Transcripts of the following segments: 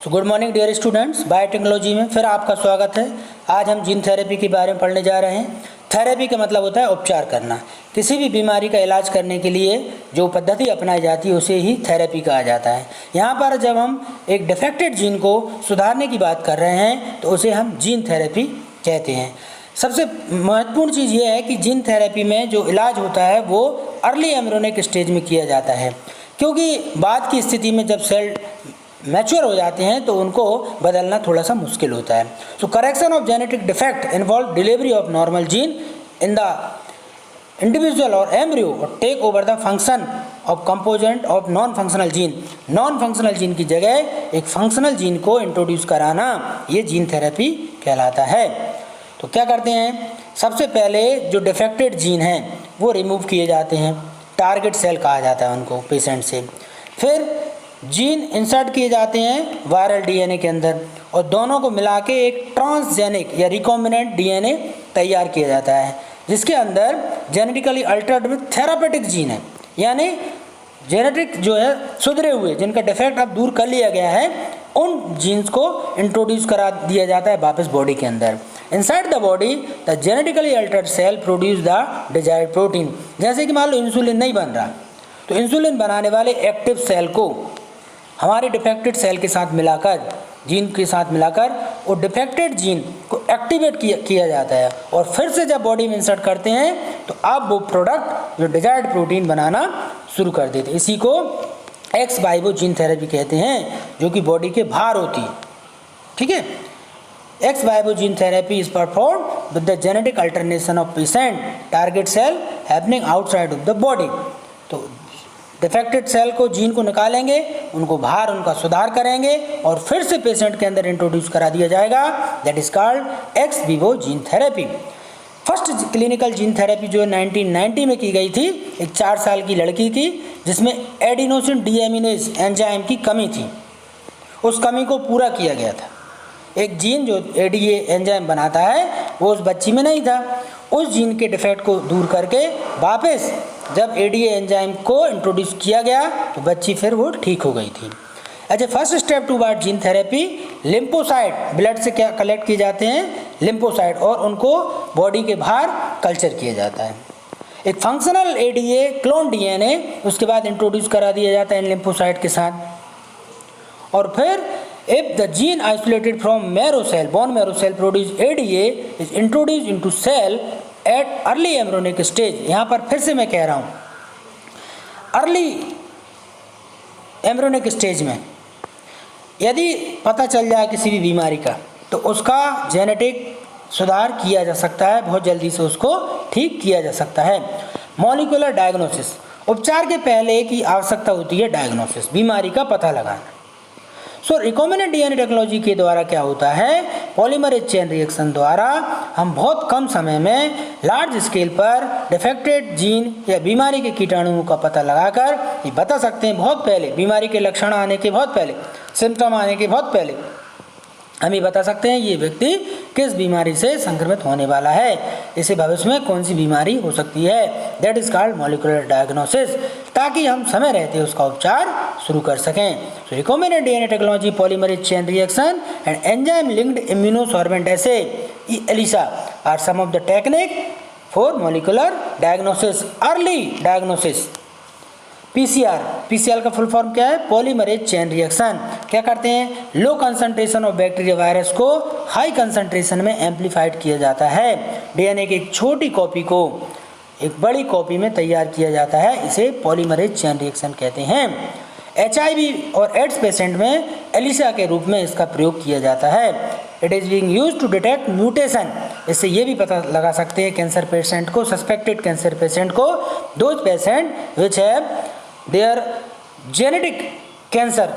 तो good morning dear students, biotechnology में फिर आपका स्वागत है। आज हम जीन थेरेपी के बारे में पढ़ने जा रहे हैं। थेरेपी का मतलब होता है उपचार करना। किसी भी बीमारी का इलाज करने के लिए जो पद्धति अपनाई जाती है उसे ही थेरेपी कहा जाता है। यहाँ पर जब हम एक डिफेक्टेड जीन को सुधारने की बात कर रहे हैं तो उसे हम जीन थेरेपी कहते हैं। सबसे महत्वपूर्ण चीज़ ये है कि जीन थेरेपी में जो इलाज होता है वो अर्ली एम्ब्रियोनिक स्टेज में किया जाता है, क्योंकि बाद की स्थिति में जब सेल मैच्योर हो जाते हैं तो उनको बदलना थोड़ा सा मुश्किल होता है। So correction of genetic defect involve delivery of normal gene in the individual और एम्ब्रियो और take over the function of component of non functional gene. Non functional gene की जगह एक फंक्शनल जीन को इंट्रोड्यूस कराना ये जीन थेरेपी कहलाता है। तो क्या करते हैं, सबसे पहले जो डिफेक्टेड जीन हैं वो रिमूव किए जाते हैं, टारगेट सेल कहा जाता है उनको पेशेंट से। फिर जीन इंसर्ट किए जाते हैं वायरल डीएनए के अंदर और दोनों को मिला के एक ट्रांसजेनिक या रिकॉम्बिनेंट डीएनए तैयार किया जाता है, जिसके अंदर genetically Altered with therapeutic gene है, यानी जेनेटिक जो है सुधरे हुए जिनका डिफेक्ट अब दूर कर लिया गया है उन जीन्स को इंट्रोड्यूस करा दिया जाता है वापस बॉडी के अंदर। Inside the body the genetically altered cell produce the desired protein. जैसे कि मान लो इंसुलिन नहीं बन रहा तो इंसुलिन बनाने वाले एक्टिव सेल को हमारे डिफेक्टेड सेल के साथ मिलाकर, जीन के साथ मिलाकर वो डिफेक्टेड जीन को एक्टिवेट किया जाता है और फिर से जब बॉडी में इंसर्ट करते हैं तो अब वो प्रोडक्ट जो डिजायर्ड प्रोटीन बनाना शुरू कर देते हैं। इसी को एक्स वाइवो जीन थेरेपी कहते हैं, जो कि बॉडी के बाहर होती है। ठीक है, ex vivo gene therapy is perform with the genetic alternation of patient target cell happening outside of the body. तो डिफेक्टेड सेल को, जीन को निकालेंगे, उनको बाहर उनका सुधार करेंगे और फिर से पेशेंट के अंदर इंट्रोड्यूस करा दिया जाएगा। That is called x Vivo gene therapy. First clinical gene therapy जो 1990 में की गई थी एक 4 साल की लड़की की, जिसमें एडिनोसिन डीएमिनेज एंजाइम की कमी थी। उस कमी को पूरा किया गया था। एक जीन जो एडीए एंजाइम बनाता है वो उस बच्ची में नहीं था। उस जीन के डिफेक्ट को दूर करके वापस जब एडीए एंजाइम को इंट्रोड्यूस किया गया तो बच्ची फिर वो ठीक हो गई थी। अच्छा, first step toward gene therapy, lymphocyte blood से क्या कलेक्ट किए जाते हैं, लिम्फोसाइट, और उनको बॉडी के बाहर कल्चर किया जाता है। एक फंक्शनल एडीए क्लोन डीएनए उसके बाद इंट्रोड्यूस करा दिया जाता है इन लिम्फोसाइट के साथ। और फिर if the gene isolated from marrow cell, bone marrow cell produce ADA is introduced into cell at early embryonic stage। यहाँ पर फिर से मैं कह रहा हूँ, अर्ली एम्ब्रियोनिक स्टेज में यदि पता चल जाए किसी भी बीमारी का तो उसका जेनेटिक सुधार किया जा सकता है, बहुत जल्दी से उसको ठीक किया जा सकता है। मॉलिक्यूलर डायग्नोसिस, उपचार के पहले की आवश्यकता होती है डायग्नोसिस, बीमारी का पता लगाना। सो रिकॉम्बिनेंट डीएनए टेक्नोलॉजी के द्वारा क्या होता है, पॉलीमरेज चेन रिएक्शन द्वारा हम बहुत कम समय में लार्ज स्केल पर डिफेक्टेड जीन या बीमारी के कीटाणुओं का पता लगाकर ये बता सकते हैं बहुत पहले, बीमारी के लक्षण आने के बहुत पहले, सिम्टम आने के बहुत पहले हम ये बता सकते हैं ये व्यक्ति किस बीमारी से संक्रमित होने वाला है, इसे भविष्य में कौन सी बीमारी हो सकती है। That is called molecular diagnosis, ताकि हम समय रहते उसका उपचार शुरू कर सकें। So recombinant DNA technology, polymerase chain reaction and enzyme linked immunosorbent assay ELISA are some of the technique for molecular diagnosis, early diagnosis. PCR का फुल फॉर्म क्या है, पॉलीमरेज चेन रिएक्शन। क्या करते हैं, low concentration of bacteria virus को high concentration में amplified किया जाता है। डीएनए की एक छोटी कॉपी को एक बड़ी कॉपी में तैयार किया जाता है, इसे पॉलीमरेज चेन रिएक्शन कहते हैं। HIV और एड्स पेशेंट में ELISA के रूप में इसका प्रयोग किया जाता है। It is being used to detect mutation, इससे ये भी पता लगा सकते हैं कैंसर पेशेंट को, सस्पेक्टेड कैंसर पेशेंट को, those patient which have their genetic cancer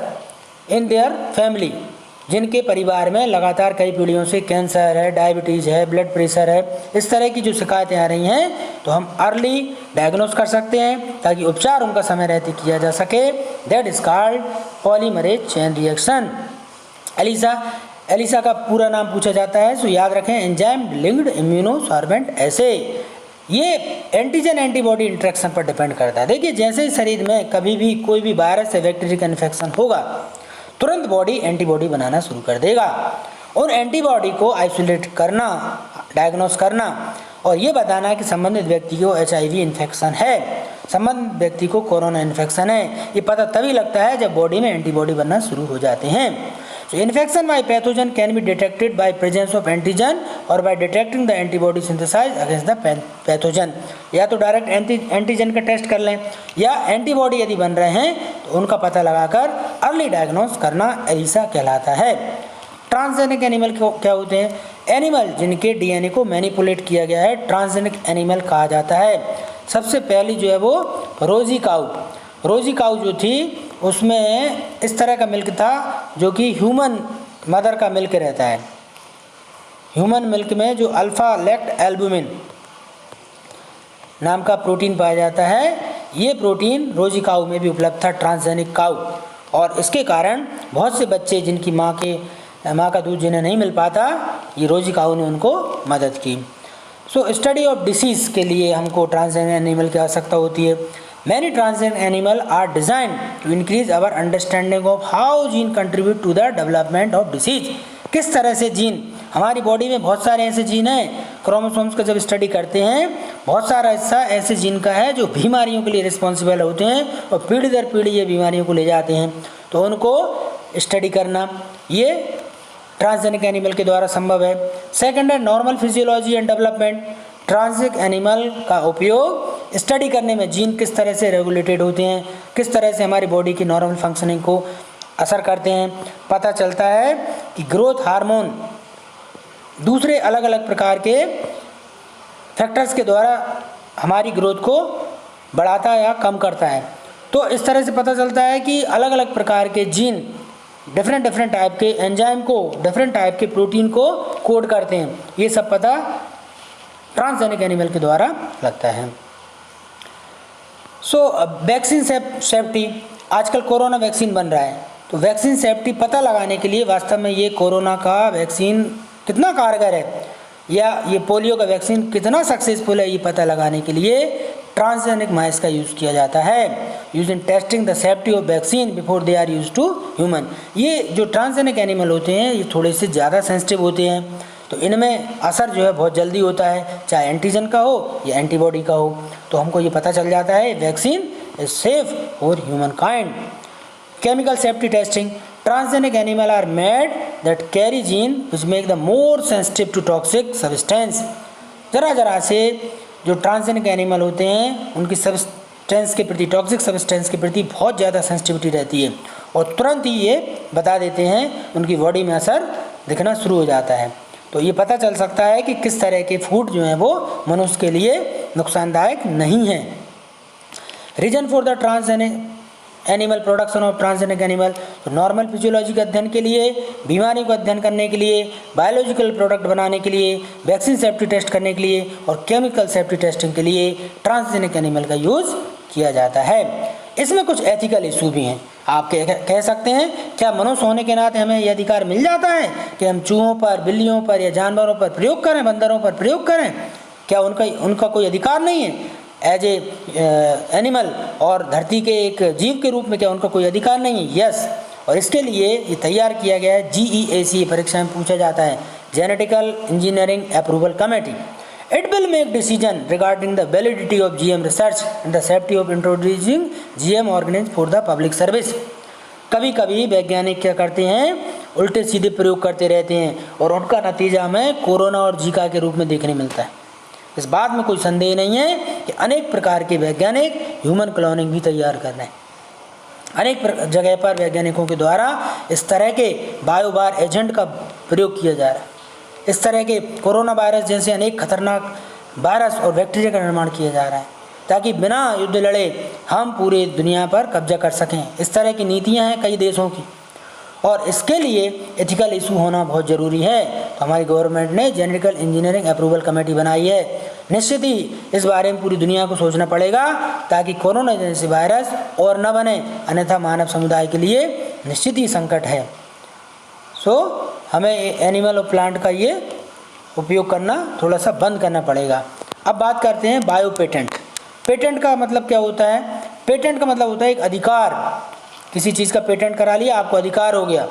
in their family, जिनके परिवार में लगातार कई पीढ़ियों से कैंसर है, डायबिटीज़ है, ब्लड प्रेशर है, इस तरह की जो शिकायतें आ रही हैं तो हम अर्ली डायग्नोस कर सकते हैं ताकि उपचार उनका समय रहते किया जा सके। That is called polymerase chain reaction. ELISA का पूरा नाम पूछा जाता है, सो याद रखें, एंजाइम लिंक्ड इम्यूनोसॉर्बेंट एसे। ये एंटीजन एंटीबॉडी इंटरेक्शन पर डिपेंड करता है। देखिए, जैसे ही शरीर में कभी भी कोई भी वायरस या बैक्टीरिया का इन्फेक्शन होगा तुरंत बॉडी एंटीबॉडी बनाना शुरू कर देगा। उन एंटीबॉडी को आइसोलेट करना, डायग्नोस करना और ये बताना कि संबंधित व्यक्ति को HIV इन्फेक्शन है, संबंधित व्यक्ति को कोरोना इन्फेक्शन है, ये पता तभी लगता है जब बॉडी में एंटीबॉडी बनना शुरू हो जाते हैं। So infection by pathogen can be detected by presence of antigen or by detecting the antibody synthesized against the pathogen। या तो डायरेक्ट एंटीजन का टेस्ट कर लें या एंटीबॉडी यदि बन रहे हैं तो उनका पता लगाकर अर्ली डायग्नोस करना एलिसा कहलाता है। ट्रांसजेनिक एनिमल क्या होते हैं? एनिमल जिनके DNA को मैनिपुलेट किया गया है ट्रांसजेनिक एनिमल कहा जाता है। सबसे पहली जो है वो रोजी काउ जो थी उसमें इस तरह का मिल्क था जो कि ह्यूमन मदर का मिल्क रहता है। ह्यूमन मिल्क में जो अल्फा लैक्ट एल्बुमिन नाम का प्रोटीन पाया जाता है, ये प्रोटीन रोजी काउ में भी उपलब्ध था, ट्रांसजेनिक काउ, और इसके कारण बहुत से बच्चे जिनकी माँ का दूध जिन्हें नहीं मिल पाता, ये रोजी काउ ने उनको मदद की। सो स्टडी ऑफ डिसीज़ के लिए हमको ट्रांसजेनिक एनिमल की आवश्यकता होती है। Many transgenic animals are designed to increase our understanding of how gene contribute to the development of disease। किस तरह से जीन, हमारी बॉडी में बहुत सारे ऐसे जीन हैं, क्रोमोसोम्स का जब स्टडी करते हैं बहुत सारा हिस्सा ऐसे जीन का है जो बीमारियों के लिए रिस्पॉन्सिबल होते हैं और पीढ़ी दर पीढ़ी ये बीमारियों को ले जाते हैं, तो उनको स्टडी करना ये ट्रांसजेनिक एनिमल के द्वारा संभव है। सेकेंड है normal physiology and development. Transgenic animal का उपयोग स्टडी करने में जीन किस तरह से रेगुलेटेड होते हैं, किस तरह से हमारी बॉडी की नॉर्मल फंक्शनिंग को असर करते हैं। पता चलता है कि ग्रोथ हार्मोन दूसरे अलग अलग प्रकार के फैक्टर्स के द्वारा हमारी ग्रोथ को बढ़ाता या कम करता है। तो इस तरह से पता चलता है कि अलग अलग प्रकार के जीन डिफरेंट टाइप के एंजाइम को, डिफरेंट टाइप के प्रोटीन को कोड करते हैं। ये सब पता ट्रांसजेनिक एनिमल के द्वारा लगता है। सो वैक्सीन सेफ्टी, आजकल कोरोना वैक्सीन बन रहा है, तो वैक्सीन सेफ्टी पता लगाने के लिए वास्तव में ये कोरोना का वैक्सीन कितना कारगर है या ये पोलियो का वैक्सीन कितना सक्सेसफुल है, ये पता लगाने के लिए ट्रांसजेनिक माइस का यूज़ किया जाता है। Use in testing the safety of vaccine before they are use to human. ये जो ट्रांसजेनिक एनिमल होते हैं ये थोड़े से ज़्यादा सेंसिटिव होते हैं, तो इनमें असर जो है बहुत जल्दी होता है, चाहे एंटीजन का हो या एंटीबॉडी का हो। तो हमको ये पता चल जाता है vaccine is safe for humankind. Chemical safety testing, transgenic animal are made that carry gene which make the more sensitive to toxic substance. जरा से जो ट्रांसजेनिक एनिमल होते हैं उनकी सब्सटेंस के प्रति, टॉक्सिक सब्सटेंस के प्रति बहुत ज़्यादा सेंसिटिविटी रहती है और तुरंत ही ये बता देते हैं, उनकी बॉडी में असर दिखना शुरू हो जाता है। तो ये पता चल सकता है कि किस तरह के फूड जो हैं वो मनुष्य के लिए नुकसानदायक नहीं है। Reason for the transgenic animal, production of transgenic animal, तो नॉर्मल फिजियोलॉजी के अध्ययन के लिए, बीमारी को अध्ययन करने के लिए, बायोलॉजिकल प्रोडक्ट बनाने के लिए, वैक्सीन सेफ्टी टेस्ट करने के लिए और केमिकल सेफ्टी टेस्टिंग के लिए ट्रांसजेनिक एनिमल का यूज़ किया जाता है। इसमें कुछ एथिकल इशू भी हैं। आप कह सकते हैं क्या मनुष्य होने के नाते हमें यह अधिकार मिल जाता है कि हम चूहों पर, बिल्लियों पर या जानवरों पर प्रयोग करें, बंदरों पर प्रयोग करें? क्या उनका कोई अधिकार नहीं है एज ए एनिमल और धरती के एक जीव के रूप में? क्या उनका कोई अधिकार नहीं है? यस। और इसके लिए ये तैयार किया गया है GEAC, परीक्षा में पूछा जाता है, genetical engineering approval committee. It will make decision regarding the validity of GM research and the safety of introducing GM organisms for the public service। कभी कभी वैज्ञानिक क्या करते हैं, उल्टे सीधे प्रयोग करते रहते हैं और उनका नतीजा हमें कोरोना और जीका के रूप में देखने मिलता है। इस बात में कोई संदेह नहीं है कि अनेक प्रकार के वैज्ञानिक ह्यूमन क्लोनिंग भी तैयार कर रहे हैं। अनेक जगह पर वैज्ञानिकों के द्वारा इस तरह के बायोबार एजेंट का प्रयोग किया जा रहा है। इस तरह के कोरोना वायरस जैसे अनेक खतरनाक वायरस और बैक्टीरिया का निर्माण किया जा रहा है ताकि बिना युद्ध लड़े हम पूरे दुनिया पर कब्जा कर सकें। इस तरह की नीतियां हैं कई देशों की और इसके लिए एथिकल इशू होना बहुत ज़रूरी है। तो हमारी गवर्नमेंट ने जेनेटिकल इंजीनियरिंग अप्रूवल कमेटी बनाई है। निश्चित ही इस बारे में पूरी दुनिया को सोचना पड़ेगा ताकि कोरोना जैसे वायरस और न बने, अन्यथा मानव समुदाय के लिए निश्चित ही संकट है। हमें एनिमल और प्लांट का ये उपयोग करना थोड़ा सा बंद करना पड़ेगा। अब बात करते हैं बायो पेटेंट। पेटेंट का मतलब क्या होता है? पेटेंट का मतलब होता है एक अधिकार किसी चीज़ का पेटेंट करा लिया, आपको अधिकार हो गया।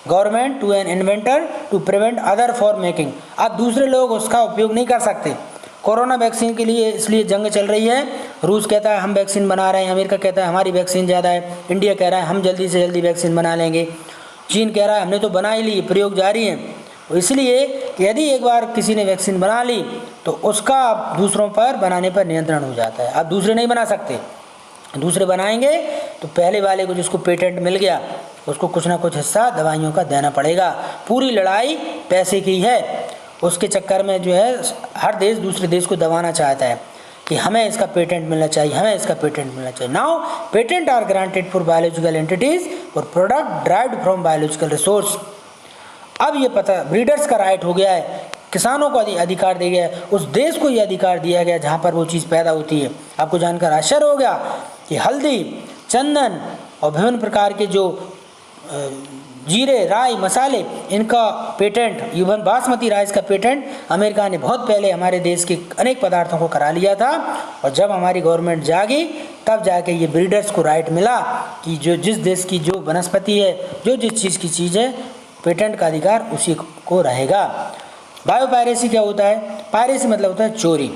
Government to an inventor to prevent other for making, अब दूसरे लोग उसका उपयोग नहीं कर सकते। कोरोना वैक्सीन के लिए इसलिए जंग चल रही है, रूस कहता है हम वैक्सीन बना रहे हैं, अमेरिका कहता है हमारी वैक्सीन ज़्यादा है, इंडिया कह रहा है हम जल्दी से जल्दी वैक्सीन बना लेंगे, चीन कह रहा है हमने तो बना ही ली, प्रयोग जारी है। इसलिए यदि एक बार किसी ने वैक्सीन बना ली तो उसका दूसरों पर बनाने पर नियंत्रण हो जाता है। अब दूसरे नहीं बना सकते, दूसरे बनाएंगे तो पहले वाले को जिसको पेटेंट मिल गया उसको कुछ ना कुछ हिस्सा दवाइयों का देना पड़ेगा। पूरी लड़ाई पैसे की है, उसके चक्कर में जो है हर देश दूसरे देश को दबाना चाहता है कि हमें इसका पेटेंट मिलना चाहिए, हमें इसका पेटेंट मिलना चाहिए। Now patent are granted for biological entities और product derived from biological resource. अब ये पता ब्रीडर्स का राइट हो गया है, किसानों को अधिकार दिया गया है, उस देश को ये अधिकार दिया गया जहाँ पर वो चीज़ पैदा होती है। आपको जानकर आश्चर्य हो गया कि हल्दी, चंदन और विभिन्न प्रकार के जो जीरे, राई, मसाले, इनका पेटेंट, इवन बासमती राइस का पेटेंट अमेरिका ने बहुत पहले हमारे देश के अनेक पदार्थों को करा लिया था। और जब हमारी गवर्नमेंट जागी तब जाके ये ब्रीडर्स को राइट मिला कि जो जिस देश की जो वनस्पति है, जो जिस चीज़ की चीज़ है, पेटेंट का अधिकार उसी को रहेगा। बायोपायरेसी क्या होता है? पायरेसी मतलब होता है चोरी।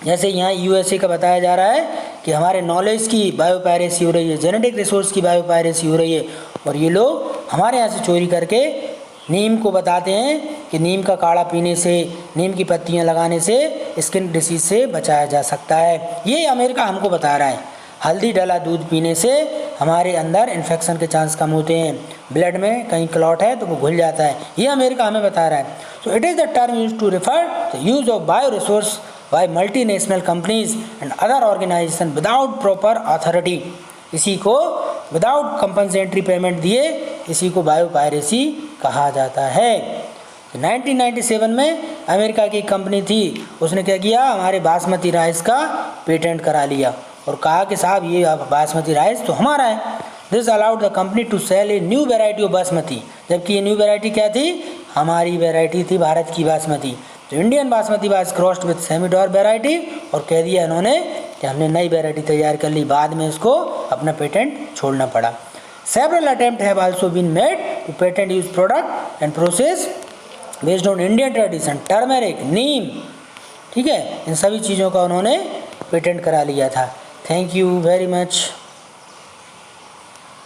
जैसे यहाँ यूएसए का बताया जा रहा है कि हमारे नॉलेज की बायोपायरेसी हो रही है, जेनेटिक रिसोर्स की बायोपायरेसी हो रही है, और ये लोग हमारे यहाँ से चोरी करके नीम को बताते हैं कि नीम का काढ़ा पीने से, नीम की पत्तियाँ लगाने से स्किन डिसीज से बचाया जा सकता है। ये अमेरिका हमको बता रहा है। हल्दी डाला दूध पीने से हमारे अंदर इन्फेक्शन के चांस कम होते हैं, ब्लड में कहीं क्लॉट है तो वो घुल जाता है, ये अमेरिका हमें बता रहा है। So it is the term use to refer the use of bio resource by multinational companies and other organization without proper authority. इसी को विदाउट कंपनसेटरी पेमेंट दिए, इसी को बायोपायरेसी कहा जाता है। 1997 में अमेरिका की कंपनी थी, उसने क्या किया, हमारे बासमती राइस का पेटेंट करा लिया और कहा कि साहब ये बासमती राइस तो हमारा है। This allowed the company to sell a new variety of basmati, जबकि ये न्यू वेराइटी क्या थी, हमारी वेराइटी थी भारत की बासमती। तो Indian basmati was crossed with semidwarf variety, और कह दिया इन्होंने कि हमने नई वेराइटी तैयार कर ली, बाद में इसको अपना पेटेंट छोड़ना पड़ा। Several attempt have also been made to patent use product and process based on Indian tradition, turmeric, neem, ठीक है, इन सभी चीज़ों का उन्होंने पेटेंट करा लिया था। Thank you very much.